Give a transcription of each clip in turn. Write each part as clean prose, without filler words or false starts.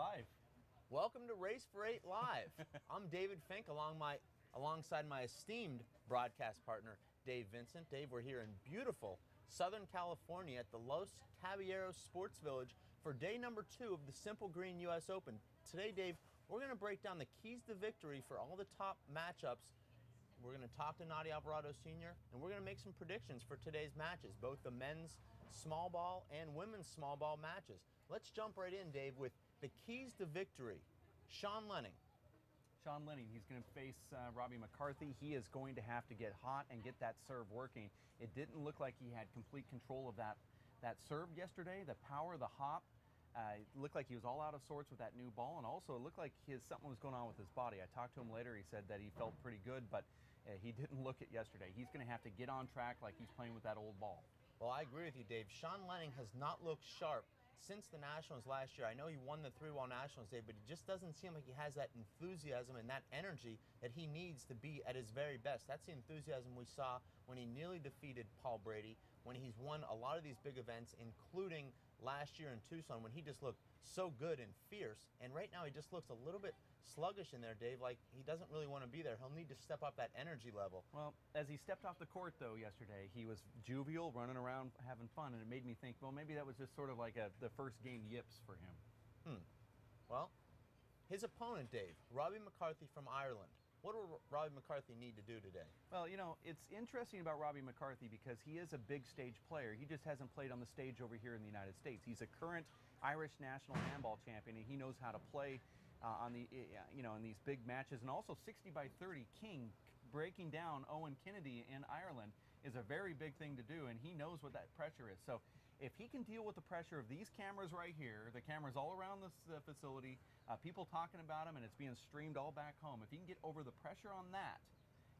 live. Welcome to Race for 8 Live. I'm David Fink alongside my esteemed broadcast partner, Dave Vincent. Dave, we're here in beautiful Southern California at the Los Caballeros Sports Village for day number 2 of the Simple Green US Open. Today, Dave, we're going to break down the keys to victory for all the top matchups. We're going to talk to Nadia Alvarado Sr., and we're going to make some predictions for today's matches, both the men's small ball and women's small ball matches. Let's jump right in, Dave, with the keys to victory. Sean Lenning. Sean Lenning, he's going to face Robbie McCarthy. He is going to have to get hot and get that serve working. It didn't look like he had complete control of that serve yesterday, the power, the hop. It looked like he was all out of sorts with that new ball, and also it looked like something was going on with his body. I talked to him later. He said that he felt pretty good, but he didn't look it yesterday. He's going to have to get on track like he's playing with that old ball. Well, I agree with you, Dave. Sean Lenning has not looked sharp since the Nationals last year. I know he won the 3-ball Nationals, Dave, but it just doesn't seem like he has that enthusiasm and that energy that he needs to be at his very best. That's the enthusiasm we saw when he nearly defeated Paul Brady, when he's won a lot of these big events, including last year in Tucson, when he just looked so good and fierce. And right now he just looks a little bit sluggish in there, Dave, like he doesn't really want to be there. He'll need to step up that energy level. Well, as he stepped off the court, though, yesterday, he was jovial, running around, having fun, and it made me think, well, maybe that was just sort of like the first game yips for him. Well, his opponent, Dave, Robbie McCarthy from Ireland. What will Robbie McCarthy need to do today? Well, you know, it's interesting about Robbie McCarthy because he is a big stage player. He just hasn't played on the stage over here in the United States. He's a current Irish national handball champion, and he knows how to play on the, in these big matches. And also 60-by-30 King breaking down Owen Kennedy in Ireland is a very big thing to do, and he knows what that pressure is. So if he can deal with the pressure of these cameras right here, the cameras all around this facility, people talking about him, and it's being streamed all back home, if he can get over the pressure on that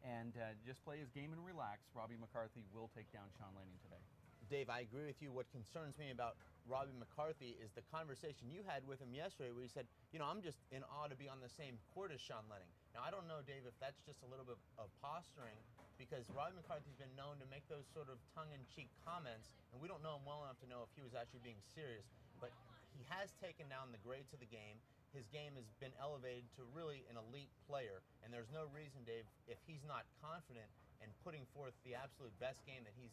and just play his game and relax, Robbie McCarthy will take down Sean Lenning today. Dave, I agree with you. What concerns me about Robbie McCarthy is the conversation you had with him yesterday where he said, I'm just in awe to be on the same court as Sean Lenning. Now, I don't know, Dave, if that's just a little bit of posturing, because Robbie McCarthy's been known to make those sort of tongue-in-cheek comments, and we don't know him well enough to know if he was actually being serious. But he has taken down the greats of the game. His game has been elevated to really an elite player, and there's no reason, Dave, if he's not confident and putting forth the absolute best game that he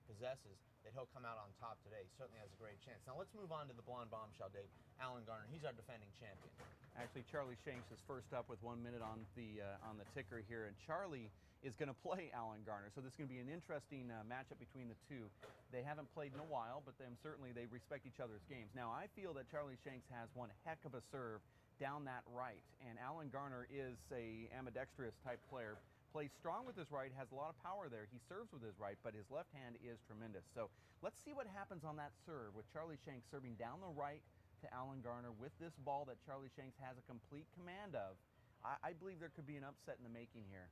possesses, that he'll come out on top today. He certainly has a great chance. Now let's move on to the blonde bombshell, Dave. Alan Garner, he's our defending champion. Actually, Charlie Shanks is first up with 1 minute on the ticker here, and Charlie is going to play Alan Garner. So this is going to be an interesting matchup between the two. They haven't played in a while, but certainly they respect each other's games. Now, I feel that Charlie Shanks has one heck of a serve down that right, and Alan Garner is a ambidextrous type player. Plays strong with his right, has a lot of power there. He serves with his right, but his left hand is tremendous. So let's see what happens on that serve with Charlie Shanks serving down the right to Alan Garner with this ball that Charlie Shanks has a complete command of. I believe there could be an upset in the making here.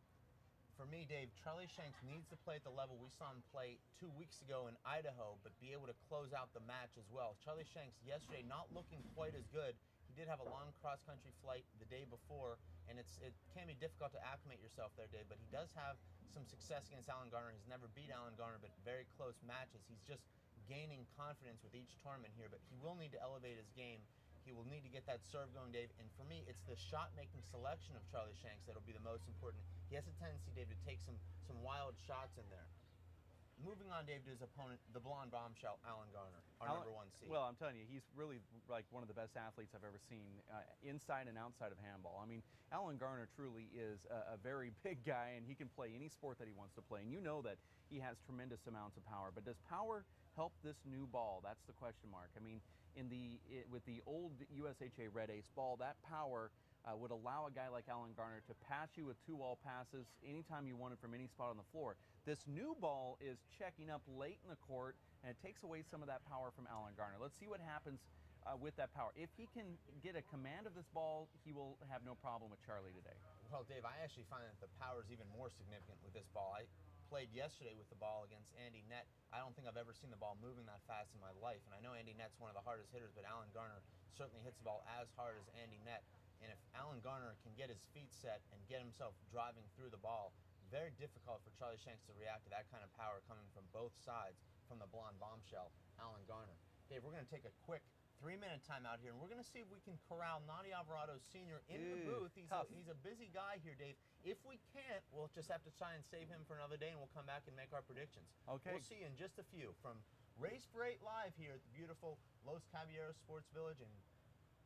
For me, Dave, Charlie Shanks needs to play at the level we saw him play 2 weeks ago in Idaho, but be able to close out the match as well. Charlie Shanks yesterday not looking quite as good. He did have a long cross-country flight the day before, and it can be difficult to acclimate yourself there, Dave, but he does have some success against Alan Garner. He's never beat Alan Garner, but very close matches. He's just gaining confidence with each tournament here, but he will need to elevate his game. He will need to get that serve going, Dave, and for me, it's the shot-making selection of Charlie Shanks that'll be the most important. He has a tendency, Dave, to take some wild shots in there. Moving on, Dave, to his opponent, the blonde bombshell, Alan Garner, our number 1 seed. Well, I'm telling you, he's really like one of the best athletes I've ever seen inside and outside of handball. I mean, Alan Garner truly is a very big guy, and he can play any sport that he wants to play. And you know that he has tremendous amounts of power. But does power help this new ball? That's the question mark. I mean, with the old USHA Red Ace ball, that power would allow a guy like Alan Garner to pass you with 2-wall passes anytime you wanted from any spot on the floor. This new ball is checking up late in the court, and it takes away some of that power from Alan Garner. Let's see what happens with that power. If he can get a command of this ball, he will have no problem with Charlie today. Well, Dave, I actually find that the power is even more significant with this ball. I played yesterday with the ball against Andy Nett. I don't think I've ever seen the ball moving that fast in my life, and I know Andy Nett's one of the hardest hitters, but Alan Garner certainly hits the ball as hard as Andy Nett. And if Alan Garner can get his feet set and get himself driving through the ball, very difficult for Charlie Shanks to react to that kind of power coming from both sides from the blonde bombshell, Alan Garner. Dave, we're going to take a quick 3-minute timeout here, and we're going to see if we can corral Nadi Alvarado Sr. in the booth. He's a busy guy here, Dave. If we can't, we'll just have to try and save him for another day, and we'll come back and make our predictions. Okay. We'll see you in just a few from Race for 8 Live here at the beautiful Los Caballeros Sports Village in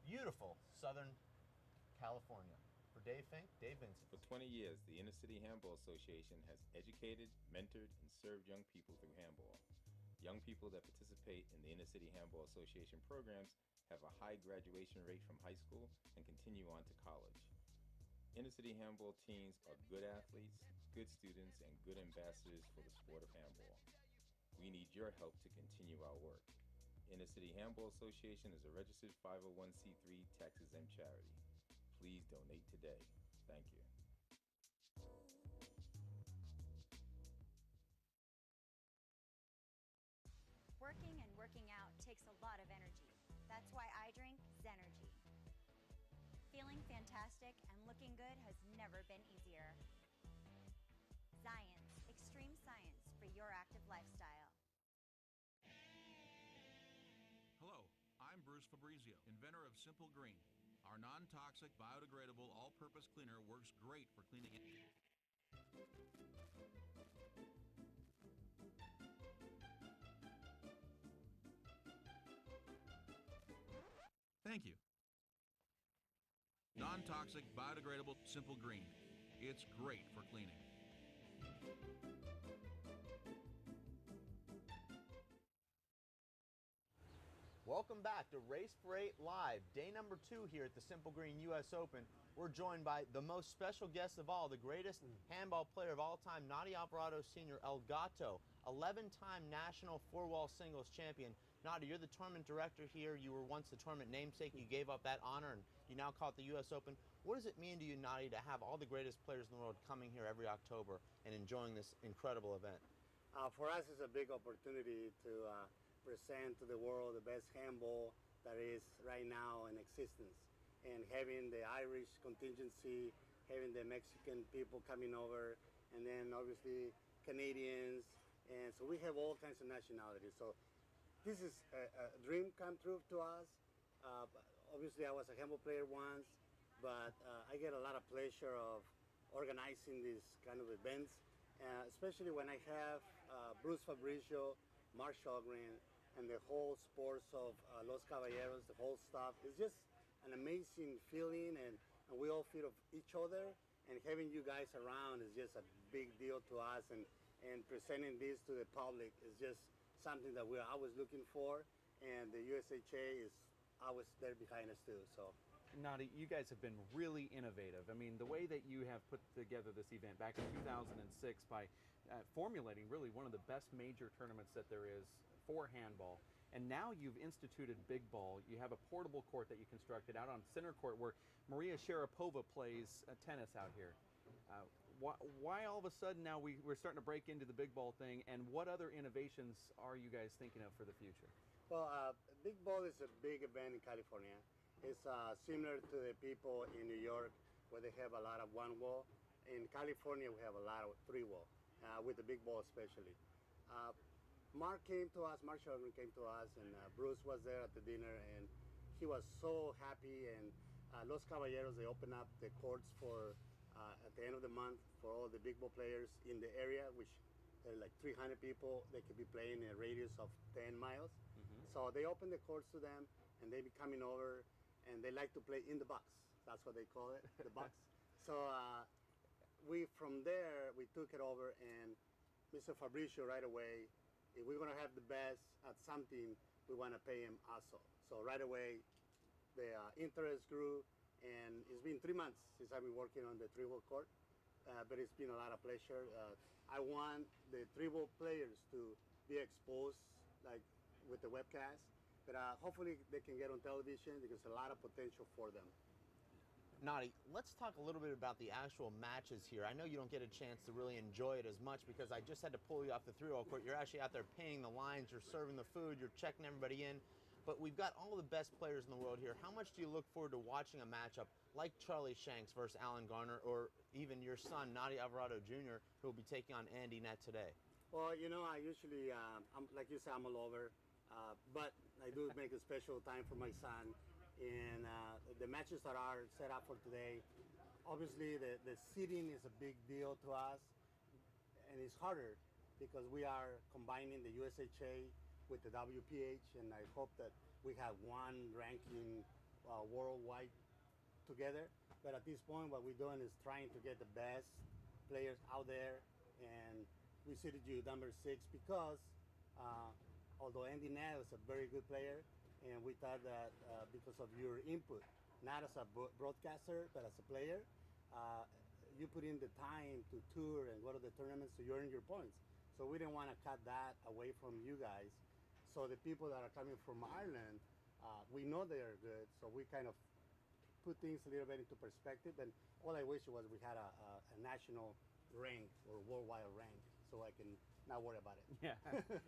beautiful Southern California. For Dave Fink, Dave Vincent. For 20 years, the Inner City Handball Association has educated, mentored, and served young people through handball. Young people that participate in the Inner City Handball Association programs have a high graduation rate from high school and continue on to college. Inner City Handball teams are good athletes, good students, and good ambassadors for the sport of handball. We need your help to continue our work. Inner City Handball Association is a registered 501c3 tax-exempt charity. Please donate today. Thank you. Working and working out takes a lot of energy. That's why I drink Zenergy. Feeling fantastic and looking good has never been easier. Science, extreme science for your active lifestyle. Hello, I'm Bruce Fabrizio, inventor of Simple Green. Our non-toxic, biodegradable, all-purpose cleaner works great for cleaning it. Thank you. Non-toxic, biodegradable, Simple Green. It's great for cleaning. Welcome back to Race for 8 Live, day number 2 here at the Simple Green U.S. Open. We're joined by the most special guest of all, the greatest handball player of all time, Nadi Alvarado Sr. El Gato, 11-time national four-wall singles champion. Nadi, you're the tournament director here. You were once the tournament namesake. You gave up that honor, and you now call it the U.S. Open. What does it mean to you, Nadi, to have all the greatest players in the world coming here every October and enjoying this incredible event? For us, it's a big opportunity to present to the world the best handball that is right now in existence. And having the Irish contingency, having the Mexican people coming over, and then obviously Canadians. And so we have all kinds of nationalities. So this is a dream come true to us. Obviously, I was a handball player once, but I get a lot of pleasure of organizing these kind of events, especially when I have Bruce Fabrizio, Mark Shogren, and the whole sports of Los Caballeros, the whole stuff. It's just an amazing feeling, and we all feel of each other, and having you guys around is just a big deal to us, and presenting this to the public is just something that we're always looking for, and the USHA is always there behind us too. So, Nadi, you guys have been really innovative. I mean, the way that you have put together this event back in 2006 by formulating really one of the best major tournaments that there is for handball, and now you've instituted big ball. You have a portable court that you constructed out on center court where Maria Sharapova plays tennis out here. Why all of a sudden now we're starting to break into the big ball thing, and what other innovations are you guys thinking of for the future? well, big ball is a big event in California. It's similar to the people in New York where they have a lot of one wall. In California, we have a lot of three wall, with the big ball especially. Mark Shogren came to us, and Bruce was there at the dinner, and he was so happy. And Los Caballeros, they opened up the courts for at the end of the month for all the big ball players in the area, which there are like 300 people. They could be playing in a radius of 10 miles. So they opened the courts to them, and they be coming over, and they like to play in the box. That's what they call it, the box. So from there, we took it over, and Mr. Fabrizio right away, if we're going to have the best at something, we want to pay him also. So right away, the interest grew, and it's been 3 months since I've been working on the three-wall court, but it's been a lot of pleasure. I want the three-wall players to be exposed, like with the webcast, but hopefully they can get on television because there's a lot of potential for them. Nadi, let's talk a little bit about the actual matches here. I know you don't get a chance to really enjoy it as much because I just had to pull you off the three-wall court. You're actually out there painting the lines, you're serving the food, you're checking everybody in. But we've got all the best players in the world here. How much do you look forward to watching a matchup like Charlie Shanks versus Alan Garner, or even your son, Nadi Alvarado Jr., who will be taking on Andy Net today? Well, you know, I usually, like you said, I'm all over. But I do make a special time for my son. And the matches that are set up for today, obviously the seating is a big deal to us, and it's harder because we are combining the USHA with the WPH, and I hope that we have one ranking worldwide together. But at this point, what we're doing is trying to get the best players out there, and we seated you number 6 because although Andy Nail is a very good player, and we thought that because of your input, not as a broadcaster, but as a player, you put in the time to tour and go to the tournaments to earn your points. So we didn't want to cut that away from you guys. So the people that are coming from Ireland, we know they are good, so we kind of put things a little bit into perspective. And all I wish was we had a national rank or worldwide rank, so I can not worry about it. Yeah,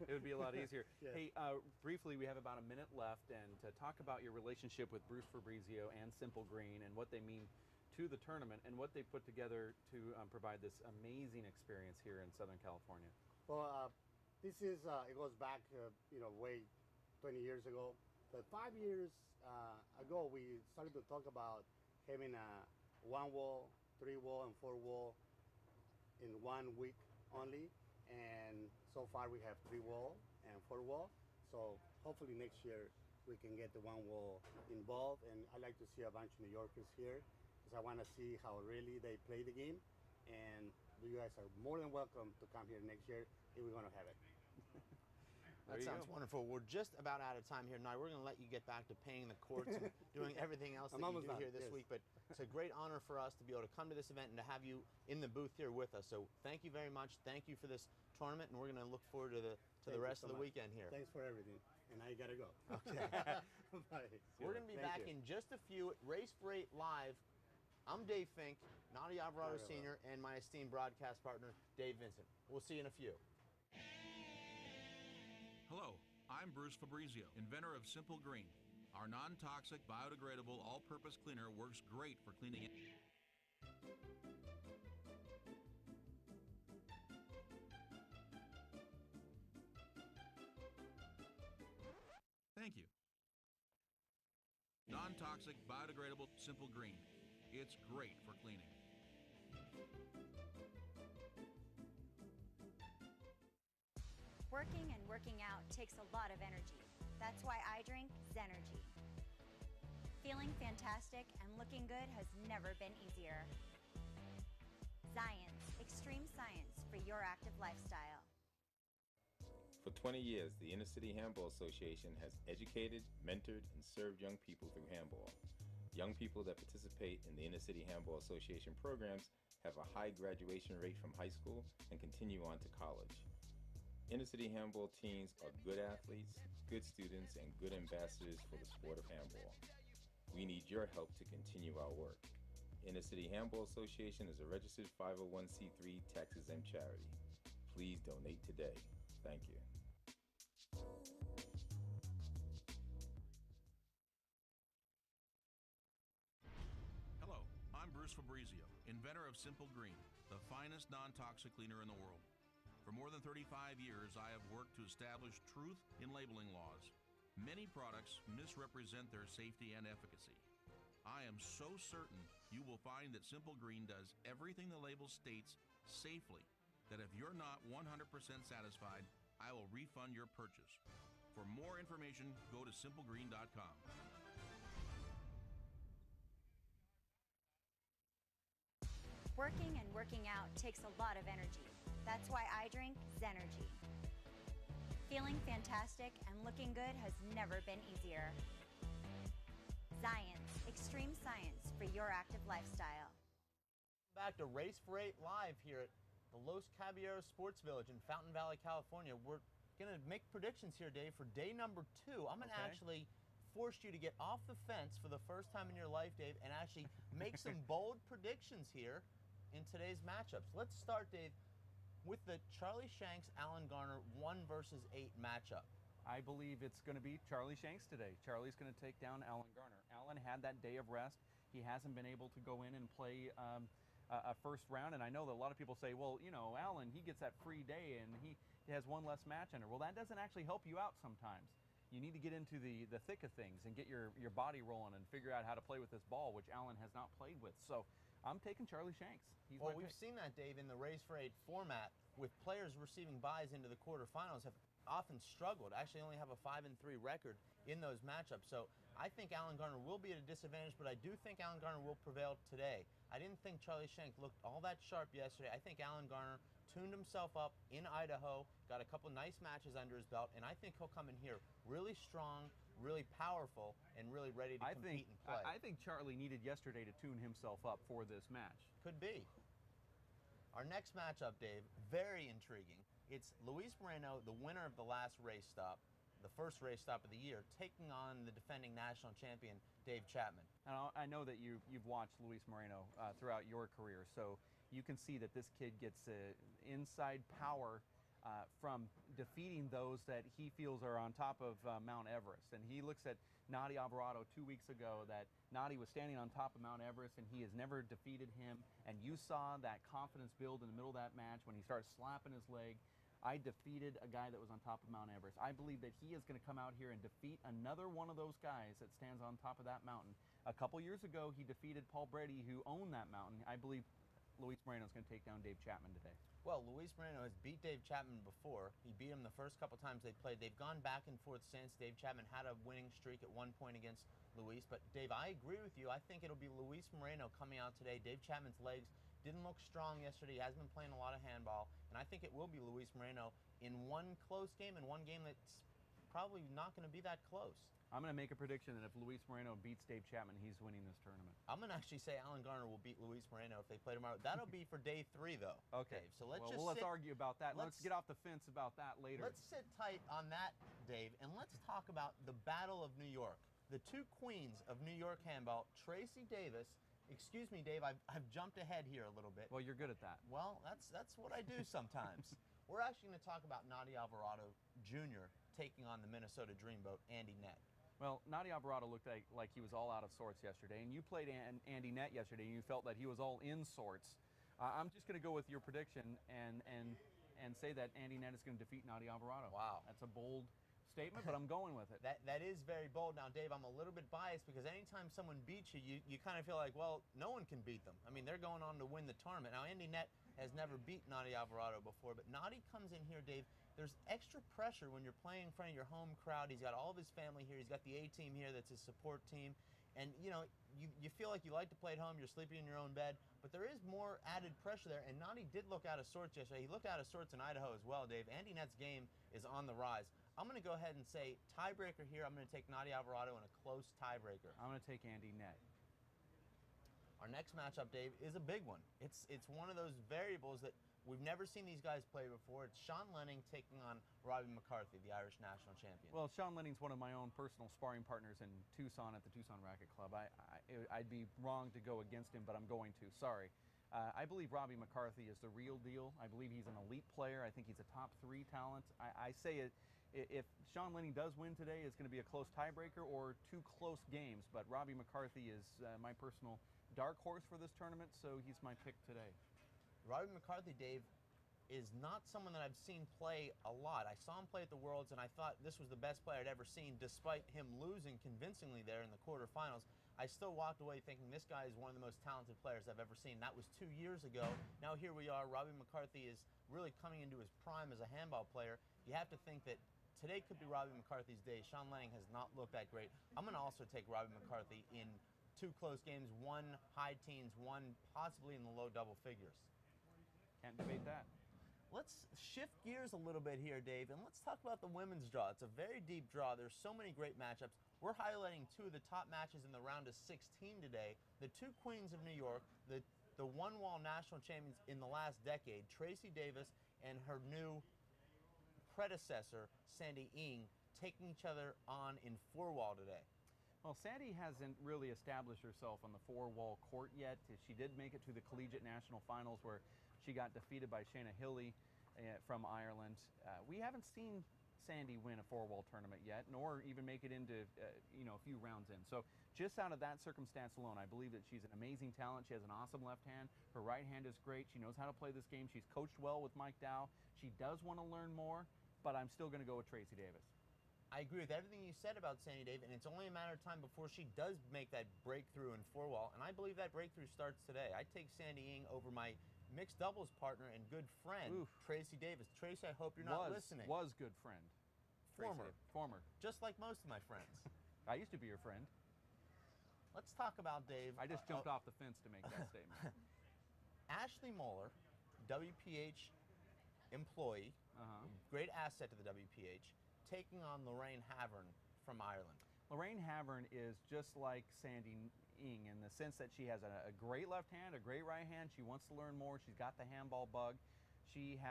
it would be a lot easier. Yes. Hey, briefly, we have about a minute left, and to talk about your relationship with Bruce Fabrizio and Simple Green and what they mean to the tournament and what they put together to provide this amazing experience here in Southern California. Well, this is, it goes back, way 20 years ago. But 5 years ago, we started to talk about having a 1-wall, 3-wall, and 4-wall in 1 week only. And so far we have 3-wall and 4-wall. So hopefully next year we can get the 1-wall involved. And I like to see a bunch of New Yorkers here because I want to see how really they play the game. And you guys are more than welcome to come here next year if we're going to have it. That sounds wonderful. We're just about out of time here tonight. We're going to let you get back to paying the courts and doing everything else that you do here this week. But it's a great honor for us to be able to come to this event and to have you in the booth here with us. So thank you very much. Thank you for this tournament, and we're going to look forward to the rest of the weekend here. Thanks for everything. And I got to go. Okay. Bye. We're going to be back in just a few. Race for 8 Live. I'm Dave Fink, Nadia Alvarado Sr., and my esteemed broadcast partner, Dave Vincent. We'll see you in a few. Hello, I'm Bruce Fabrizio, inventor of Simple Green. Our non-toxic, biodegradable, all-purpose cleaner works great for cleaning it. Thank you. Non-toxic, biodegradable, Simple Green. It's great for cleaning. Working and working out takes a lot of energy. That's why I drink Zenergy. Feeling fantastic and looking good has never been easier. Science, extreme science for your active lifestyle. For 20 years, the Inner City Handball Association has educated, mentored, and served young people through handball. Young people that participate in the Inner City Handball Association programs have a high graduation rate from high school and continue on to college. Inner City Handball teams are good athletes, good students, and good ambassadors for the sport of handball. We need your help to continue our work. Inner City Handball Association is a registered 501c3 tax-exempt charity. Please donate today. Thank you. Hello, I'm Bruce Fabrizio, inventor of Simple Green, the finest non-toxic cleaner in the world. For more than 35 years, I have worked to establish truth in labeling laws. Many products misrepresent their safety and efficacy. I am so certain you will find that Simple Green does everything the label states safely, that if you're not 100% satisfied, I will refund your purchase. For more information, go to simplegreen.com. Working and working out takes a lot of energy. That's why I drink Zenergy. Feeling fantastic and looking good has never been easier. Science, extreme science for your active lifestyle. Back to Race for 8 Live here at the Los Caballeros Sports Village in Fountain Valley, California. We're going to make predictions here, Dave, for day number 2. I'm going to actually force you to get off the fence for the first time in your life, Dave, and actually make some bold predictions here in today's matchups. Let's start, Dave, with the Charlie Shanks-Alan Garner 1 versus 8 matchup. I believe it's going to be Charlie Shanks today. Charlie's going to take down Alan Garner. Alan had that day of rest. He hasn't been able to go in and play a first round, and I know that a lot of people say, well, you know, Alan, he gets that free day and he has one less match under. Well, that doesn't actually help you out sometimes. you need to get into the thick of things and get your body rolling and figure out how to play with this ball, which Alan has not played with. So I'm taking Charlie Shanks. He's Well, my we've pick. seen that, Dave, in the Race for 8 format, with players receiving buys into the quarterfinals have often struggled. Actually only have a 5-3 record in those matchups. So I think Alan Garner will be at a disadvantage, but I do think Alan Garner will prevail today. I didn't think Charlie Shank looked all that sharp yesterday. I think Alan Garner tuned himself up in Idaho, got a couple nice matches under his belt, and I think he'll come in here really strong, really powerful, and really ready to compete and play. I think Charlie needed yesterday to tune himself up for this match. Could be. Our next matchup, Dave, very intriguing. It's Luis Moreno, the winner of the last race stop, the first race stop of the year, taking on the defending national champion, Dave Chapman. And I know that you've watched Luis Moreno throughout your career, so you can see that this kid gets inside power from defeating those that he feels are on top of Mount Everest. And he looks at Nadi Alvarado 2 weeks ago, that Nadi was standing on top of Mount Everest and he has never defeated him. And you saw that confidence build in the middle of that match when he started slapping his leg. I defeated a guy that was on top of Mount Everest. I believe that he is going to come out here and defeat another one of those guys that stands on top of that mountain. A couple years ago, he defeated Paul Brady, who owned that mountain. I believe Luis Moreno is going to take down Dave Chapman today. Well, Luis Moreno has beat Dave Chapman before. He beat him the first couple times they played. They've gone back and forth since. Dave Chapman had a winning streak at one point against Luis. But, Dave, I agree with you. I think it'll be Luis Moreno coming out today. Dave Chapman's legs didn't look strong yesterday. He has been playing a lot of handball. And I think it will be Luis Moreno in one close game, and one game that's probably not going to be that close. I'm going to make a prediction that if Luis Moreno beats Dave Chapman, he's winning this tournament. I'm going to actually say Alan Garner will beat Luis Moreno if they play tomorrow. That'll be for day 3, though. Okay. Dave. So let's let's argue about that. Let's get off the fence about that later. Let's sit tight on that, Dave, and let's talk about the Battle of New York. The two queens of New York handball, Tracy Davis. Excuse me, Dave, I've jumped ahead here a little bit. Well, you're good at that. Well, that's what I do sometimes. We're actually going to talk about Nadi Alvarado Jr. taking on the Minnesota Dreamboat, Andy Nett. Well, Nadi Alvarado looked like he was all out of sorts yesterday, and you played Andy Nett yesterday, and you felt that he was all in sorts. I'm just going to go with your prediction and say that Andy Nett is going to defeat Nadi Alvarado. Wow. That's a bold statement, but I'm going with it. That is very bold. Now, Dave, I'm a little bit biased because anytime someone beats you, you kind of feel like, well, no one can beat them. I mean, they're going on to win the tournament. Now, Andy Nett has never beat Nadi Alvarado before, but Nadi comes in here, Dave. There's extra pressure when you're playing in front of your home crowd. He's got all of his family here. He's got the A-team here that's his support team. And, you know, you feel like you like to play at home. You're sleeping in your own bed. But there is more added pressure there. And Nadi did look out of sorts yesterday. He looked out of sorts in Idaho as well, Dave. Andy Nett's game is on the rise. I'm going to go ahead and say tiebreaker here. I'm going to take Nadi Alvarado in a close tiebreaker. I'm going to take Andy Nett. Our next matchup, Dave, is a big one. It's one of those variables that we've never seen these guys play before. It's Sean Lenning taking on Robbie McCarthy, the Irish national champion. Well, Sean Lenning's one of my own personal sparring partners in Tucson at the Tucson Racket Club. I'd be wrong to go against him, but I'm going to. Sorry. I believe Robbie McCarthy is the real deal. I believe he's an elite player. I think he's a top 3 talent. I say it. If Sean Lenning does win today, it's going to be a close tiebreaker or 2 close games. But Robbie McCarthy is my personal dark horse for this tournament, so he's my pick today. Robbie McCarthy, Dave, is not someone that I've seen play a lot. I saw him play at the Worlds, and I thought this was the best player I'd ever seen, despite him losing convincingly there in the quarterfinals. I still walked away thinking this guy is one of the most talented players I've ever seen. That was 2 years ago. Now here we are. Robbie McCarthy is really coming into his prime as a handball player. You have to think that today could be Robbie McCarthy's day. Sean Lenning has not looked that great. I'm going to also take Robbie McCarthy in 2 close games, 1 high teens, 1 possibly in the low double figures. Can't debate that. Let's shift gears a little bit here, Dave, and let's talk about the women's draw. It's a very deep draw. There's so many great matchups. We're highlighting 2 of the top matches in the round of 16 today. The 2 queens of New York, the one-wall national champions in the last decade, Tracy Davis and her new predecessor, Sandy Ng, taking each other on in 4-wall today. Well, Sandy hasn't really established herself on the 4-wall court yet. She did make it to the Collegiate National Finals where she got defeated by Shayna Hilly from Ireland. We haven't seen Sandy win a 4-wall tournament yet, nor even make it into a few rounds in. So just out of that circumstance alone, I believe that she's an amazing talent. She has an awesome left hand. Her right hand is great. She knows how to play this game. She's coached well with Mike Dow. She does want to learn more, but I'm still going to go with Tracy Davis. I agree with everything you said about Sandy, Dave, and it's only a matter of time before she does make that breakthrough in four-wall, and I believe that breakthrough starts today. I take Sandy Ing over my mixed doubles partner and good friend, Oof. Tracy Davis. Tracy, I hope you're not listening. Was good friend. Former. Former. Just like most of my friends. I used to be your friend. Let's talk about, Dave. I just jumped off the fence to make that statement. Ashley Moeller, WPH employee, great asset to the WPH, taking on Lorraine Havern from Ireland. Lorraine Havern is just like Sandy Ing in the sense that she has a great left hand, a great right hand. She wants to learn more. She's got the handball bug. She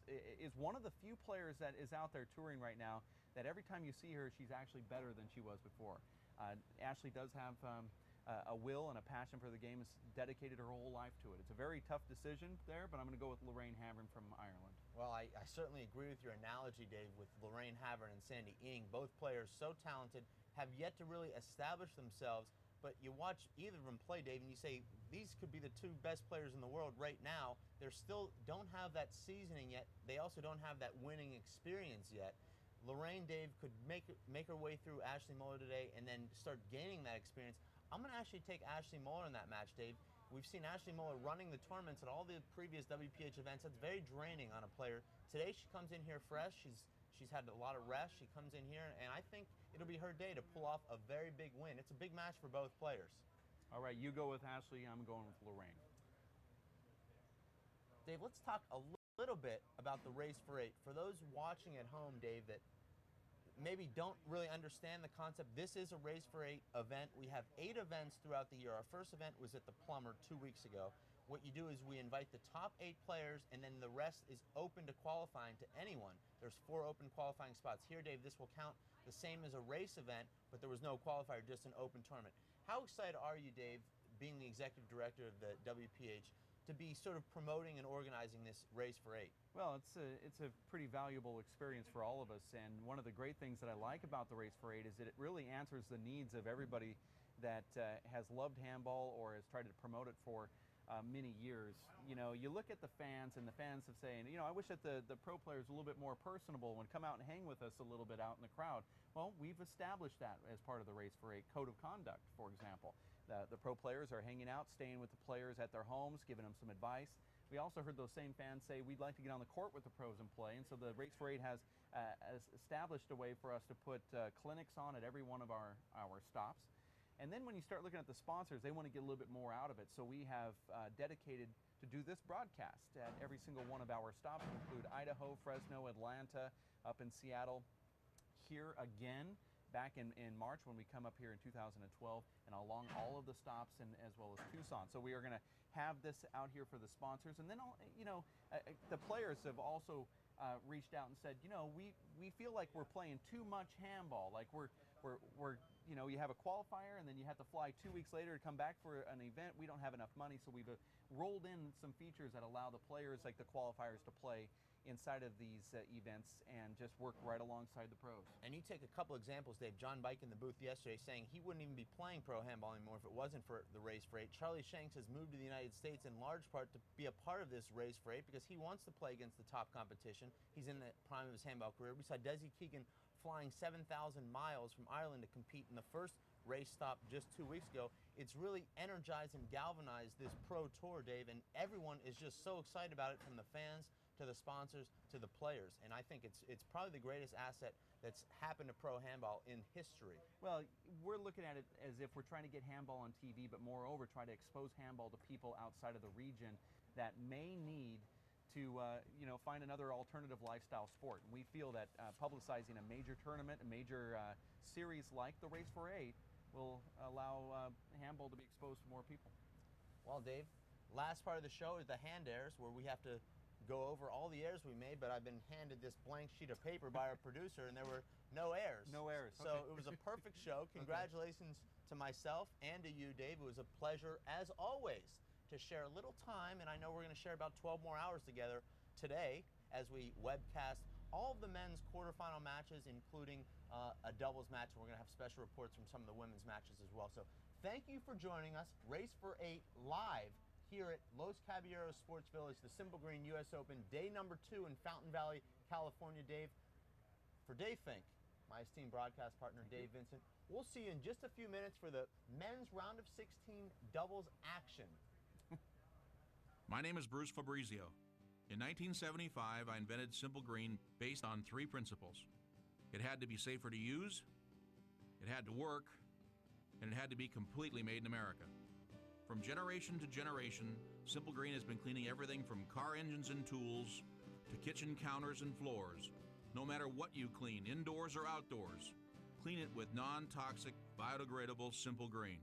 is one of the few players that is out there touring right now that every time you see her, she's actually better than she was before. Ashley does have a will and a passion for the game, has dedicated her whole life to it. It's a very tough decision there, but I'm going to go with Lorraine Havern from Ireland. Well, I certainly agree with your analogy, Dave, with Lorraine Havern and Sandy Ing. Both players so talented, have yet to really establish themselves, but you watch either of them play, Dave, and you say, these could be the two best players in the world right now. They still don't have that seasoning yet. They also don't have that winning experience yet. Lorraine, Dave, could make her way through Ashley Moeller today and then start gaining that experience. I'm going to actually take Ashley Moeller in that match, Dave. We've seen Ashley Moeller running the tournaments at all the previous WPH events. That's very draining on a player. Today she comes in here fresh. She's had a lot of rest. She comes in here, and I think it'll be her day to pull off a very big win. It's a big match for both players. All right, you go with Ashley. I'm going with Lorraine. Dave, let's talk a little bit about the Race for 8. For those watching at home, Dave, that maybe don't really understand the concept, this is a Race for 8 event. We have 8 events throughout the year. Our first event was at the Plumber 2 weeks ago. What you do is we invite the top 8 players, and then the rest is open to qualifying to anyone. There's 4 open qualifying spots. Here, Dave, this will count the same as a race event, but there was no qualifier, just an open tournament. How excited are you, Dave, being the executive director of the WPH, to be sort of promoting and organizing this Race for 8? Well, it's a pretty valuable experience for all of us, and one of the great things that I like about the Race for 8 is that it really answers the needs of everybody that has loved handball or has tried to promote it for many years. You know, you look at the fans, and the fans have saying, you know, I wish that the pro players were a little bit more personable and come out and hang with us a little bit out in the crowd. Well, we've established that as part of the Race for 8 code of conduct, for example. The pro players are hanging out, staying with the players at their homes, giving them some advice. We also heard those same fans say, we'd like to get on the court with the pros and play, and so the Race for 8 has established a way for us to put clinics on at every one of our stops. And then when you start looking at the sponsors, they want to get a little bit more out of it. So we have dedicated to do this broadcast at every single one of our stops, include Idaho, Fresno, Atlanta, up in Seattle, here again back in March when we come up here in 2012, and along all of the stops, and as well as Tucson. So we are going to have this out here for the sponsors. And then, you know, the players have also reached out and said, you know, we feel like we're playing too much handball. Like we're you know, you have a qualifier and then you have to fly 2 weeks later to come back for an event. We don't have enough money, so we've rolled in some features that allow the players, like the qualifiers, to play inside of these events and just work right alongside the pros. And you take a couple examples, Dave. John Bike in the booth yesterday saying he wouldn't even be playing pro handball anymore if it wasn't for the Race for 8. Charlie Shanks has moved to the United States in large part to be a part of this Race for 8 because he wants to play against the top competition. He's in the prime of his handball career. We saw Desi Keegan flying 7,000 miles from Ireland to compete in the first race stop just 2 weeks ago. It's really energized and galvanized this pro tour, Dave, and everyone is just so excited about it, from the fans to the sponsors to the players. And I think it's probably the greatest asset that's happened to pro handball in history. Well, we're looking at it as if we're trying to get handball on TV, but moreover try to expose handball to people outside of the region that may need to you know, find another alternative lifestyle sport. And we feel that publicizing a major tournament, a major series like the Race for 8 will allow handball to be exposed to more people. Well, Dave, last part of the show is the hand airs, where we have to go over all the airs we made, but I've been handed this blank sheet of paper by our producer, and there were no airs. No airs. So Okay. it was a perfect show. Congratulations to myself and to you, Dave. It was a pleasure, as always, to share a little time, and I know we're going to share about 12 more hours together today as we webcast all of the men's quarterfinal matches, including a doubles match, and we're going to have special reports from some of the women's matches as well. So thank you for joining us. Race for 8 live here at Los Caballeros Sports Village, the Simple Green U.S. Open, day number 2 in Fountain Valley, California. Dave, for Dave Fink, my esteemed broadcast partner, Dave Vincent. We'll see you in just a few minutes for the men's round of 16 doubles action. My name is Bruce Fabrizio. In 1975, I invented Simple Green based on 3 principles. It had to be safer to use, it had to work, and it had to be completely made in America. From generation to generation, Simple Green has been cleaning everything from car engines and tools to kitchen counters and floors. No matter what you clean, indoors or outdoors, clean it with non-toxic, biodegradable Simple Green.